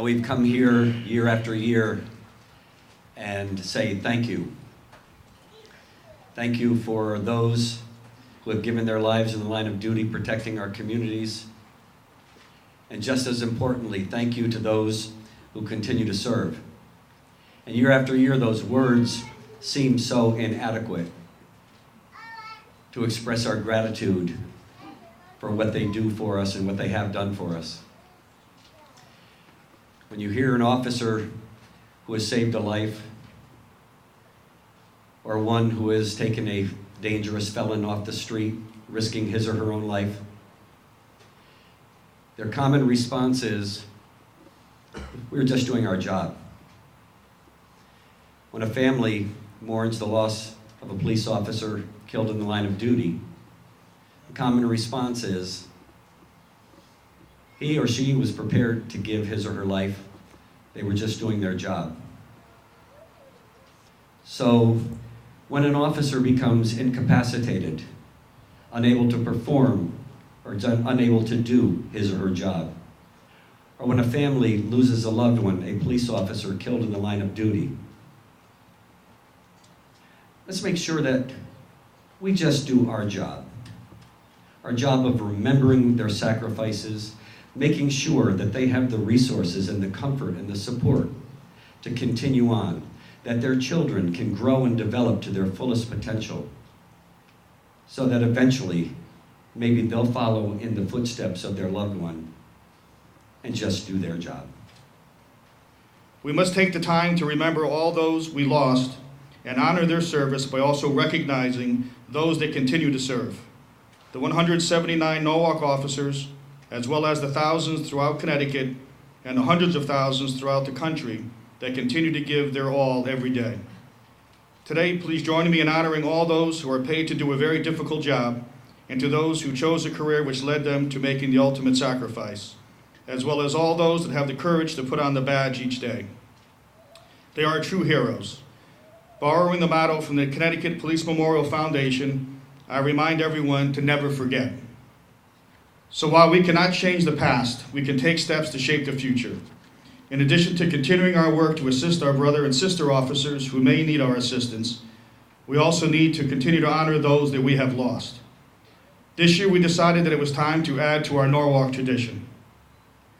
We've come here year after year and say thank you. Thank you for those who have given their lives in the line of duty protecting our communities. And just as importantly, thank you to those who continue to serve. And year after year, those words seem so inadequate to express our gratitude for what they do for us and what they have done for us. When you hear an officer who has saved a life, or one who has taken a dangerous felon off the street, risking his or her own life, their common response is, "We're just doing our job." When a family mourns the loss of a police officer killed in the line of duty, the common response is, he or she was prepared to give his or her life. They were just doing their job. So, when an officer becomes incapacitated, unable to perform, or unable to do his or her job, or when a family loses a loved one, a police officer killed in the line of duty, let's make sure that we just do our job of remembering their sacrifices, making sure that they have the resources and the comfort and the support to continue on, that their children can grow and develop to their fullest potential, so that eventually maybe they'll follow in the footsteps of their loved one and just do their job. We must take the time to remember all those we lost and honor their service by also recognizing those that continue to serve. The 179 Norwalk officers, as well as the thousands throughout Connecticut and the hundreds of thousands throughout the country that continue to give their all every day. Today, please join me in honoring all those who are paid to do a very difficult job, and to those who chose a career which led them to making the ultimate sacrifice, as well as all those that have the courage to put on the badge each day. They are true heroes. Borrowing the motto from the Connecticut Police Memorial Foundation, I remind everyone to never forget. So while we cannot change the past, we can take steps to shape the future. In addition to continuing our work to assist our brother and sister officers who may need our assistance, we also need to continue to honor those that we have lost. This year we decided that it was time to add to our Norwalk tradition.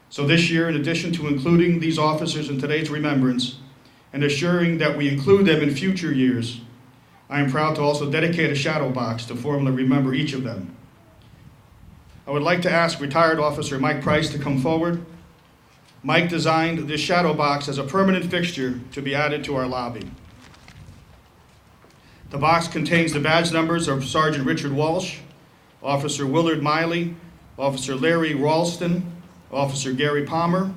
So this year, in addition to including these officers in today's remembrance and assuring that we include them in future years, I am proud to also dedicate a shadow box to formally remember each of them. I would like to ask retired officer Mike Price to come forward. Mike designed this shadow box as a permanent fixture to be added to our lobby. The box contains the badge numbers of Sergeant Richard Walsh, Officer Willard Miley, Officer Larry Ralston, Officer Gary Palmer,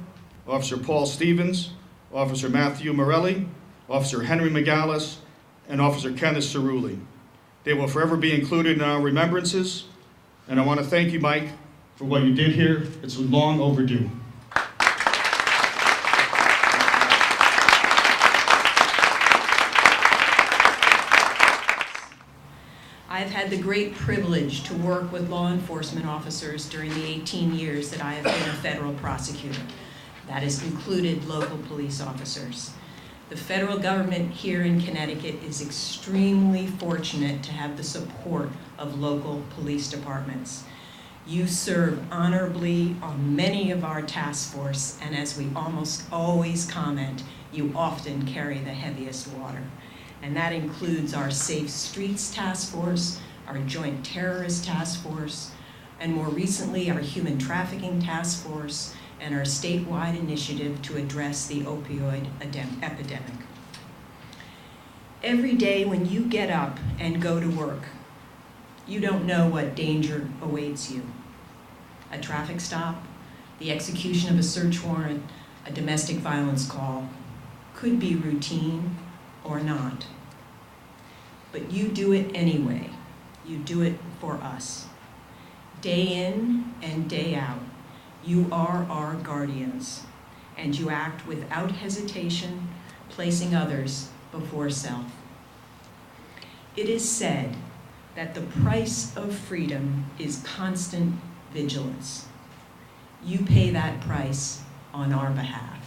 Officer Paul Stevens, Officer Matthew Morelli, Officer Henry McGallis, and Officer Kenneth Cerulli. They will forever be included in our remembrances, and I want to thank you, Mike, for what you did here. It's long overdue. I've had the great privilege to work with law enforcement officers during the 18 years that I have been a federal prosecutor. That has included local police officers. The federal government here in Connecticut is extremely fortunate to have the support of local police departments. You serve honorably on many of our task force, and as we almost always comment, you often carry the heaviest water. And that includes our Safe Streets Task Force, our Joint Terrorist Task Force, and more recently our Human Trafficking Task Force, and our statewide initiative to address the opioid epidemic. Every day when you get up and go to work, you don't know what danger awaits you. A traffic stop, the execution of a search warrant, a domestic violence call, could be routine or not. But you do it anyway. You do it for us. Day in and day out, you are our guardians, and you act without hesitation, placing others before self. It is said that the price of freedom is constant vigilance. You pay that price on our behalf.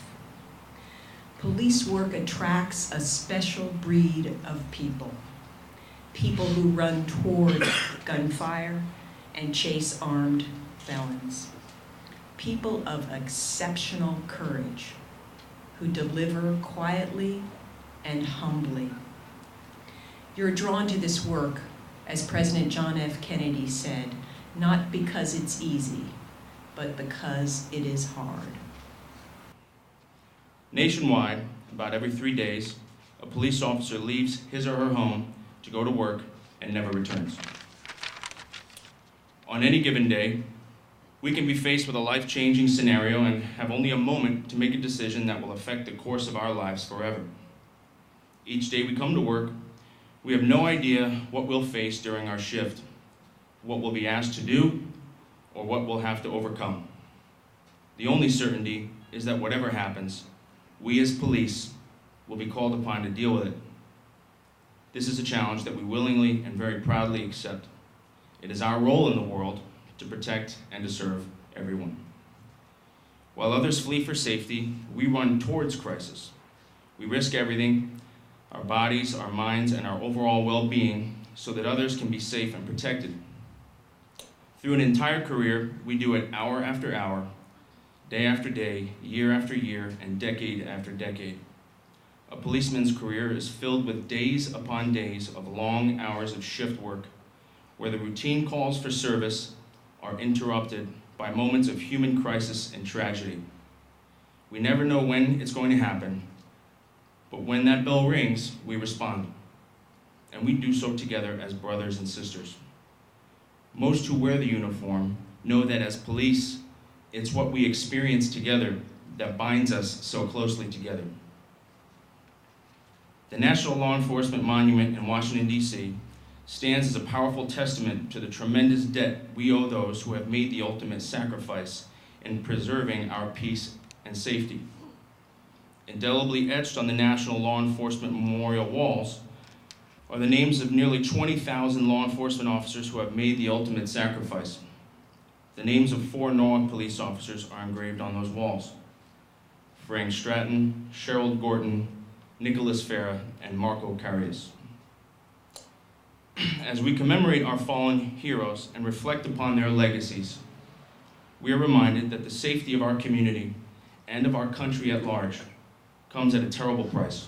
Police work attracts a special breed of people. People who run toward gunfire and chase armed felons. People of exceptional courage who deliver quietly and humbly. You're drawn to this work, as President John F. Kennedy said, not because it's easy, but because it is hard. Nationwide, about every 3 days, a police officer leaves his or her home to go to work and never returns. On any given day, we can be faced with a life-changing scenario and have only a moment to make a decision that will affect the course of our lives forever. Each day we come to work, we have no idea what we'll face during our shift, what we'll be asked to do, or what we'll have to overcome. The only certainty is that whatever happens, we as police will be called upon to deal with it. This is a challenge that we willingly and very proudly accept. It is our role in the world to protect and to serve everyone. While others flee for safety, we run towards crisis. We risk everything, our bodies, our minds, and our overall well-being, so that others can be safe and protected. Through an entire career, we do it hour after hour, day after day, year after year, and decade after decade. A policeman's career is filled with days upon days of long hours of shift work, where the routine calls for service are interrupted by moments of human crisis and tragedy. We never know when it's going to happen, but when that bell rings, we respond. And we do so together as brothers and sisters. Most who wear the uniform know that as police, it's what we experience together that binds us so closely together. The National Law Enforcement Monument in Washington, D.C. stands as a powerful testament to the tremendous debt we owe those who have made the ultimate sacrifice in preserving our peace and safety. Indelibly etched on the National Law Enforcement Memorial walls are the names of nearly 20,000 law enforcement officers who have made the ultimate sacrifice. The names of 4 known police officers are engraved on those walls: Frank Stratton, Cheryl Gorton, Nicholas Farah, and Marco Carias. As we commemorate our fallen heroes and reflect upon their legacies, we are reminded that the safety of our community and of our country at large comes at a terrible price.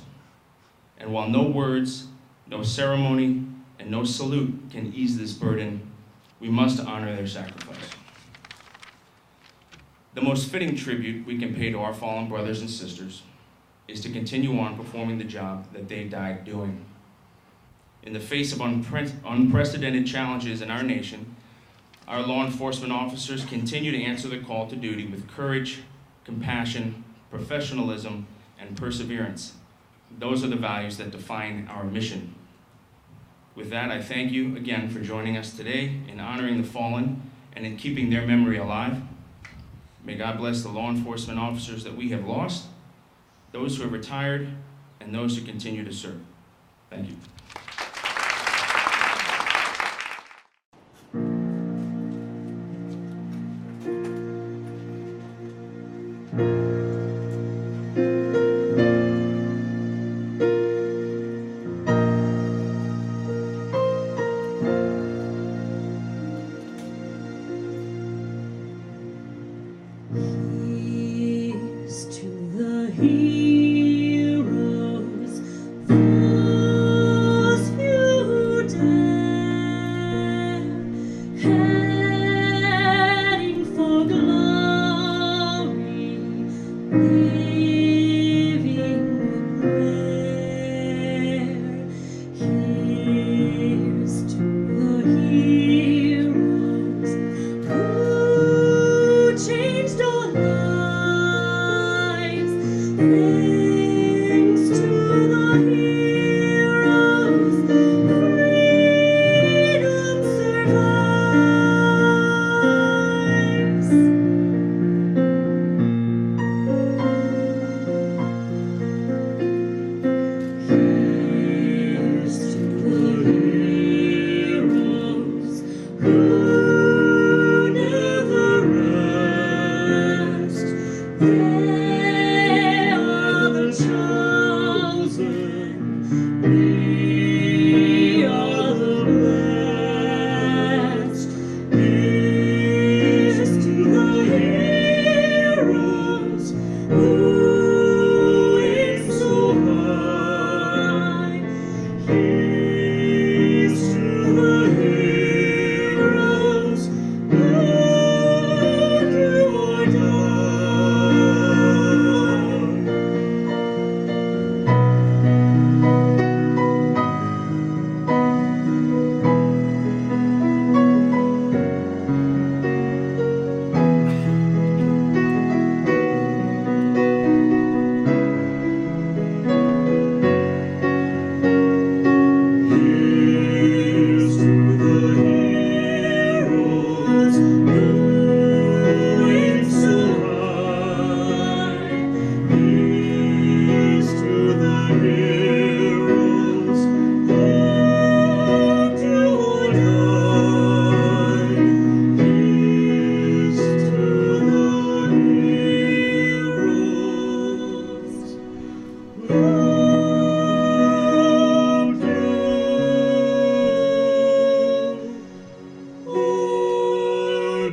And while no words, no ceremony, and no salute can ease this burden, we must honor their sacrifice. The most fitting tribute we can pay to our fallen brothers and sisters is to continue on performing the job that they died doing. In the face of unprecedented challenges in our nation, our law enforcement officers continue to answer the call to duty with courage, compassion, professionalism, and perseverance. Those are the values that define our mission. With that, I thank you again for joining us today in honoring the fallen and in keeping their memory alive. May God bless the law enforcement officers that we have lost, those who have retired, and those who continue to serve. Thank you. Here's to the heroes whose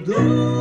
door.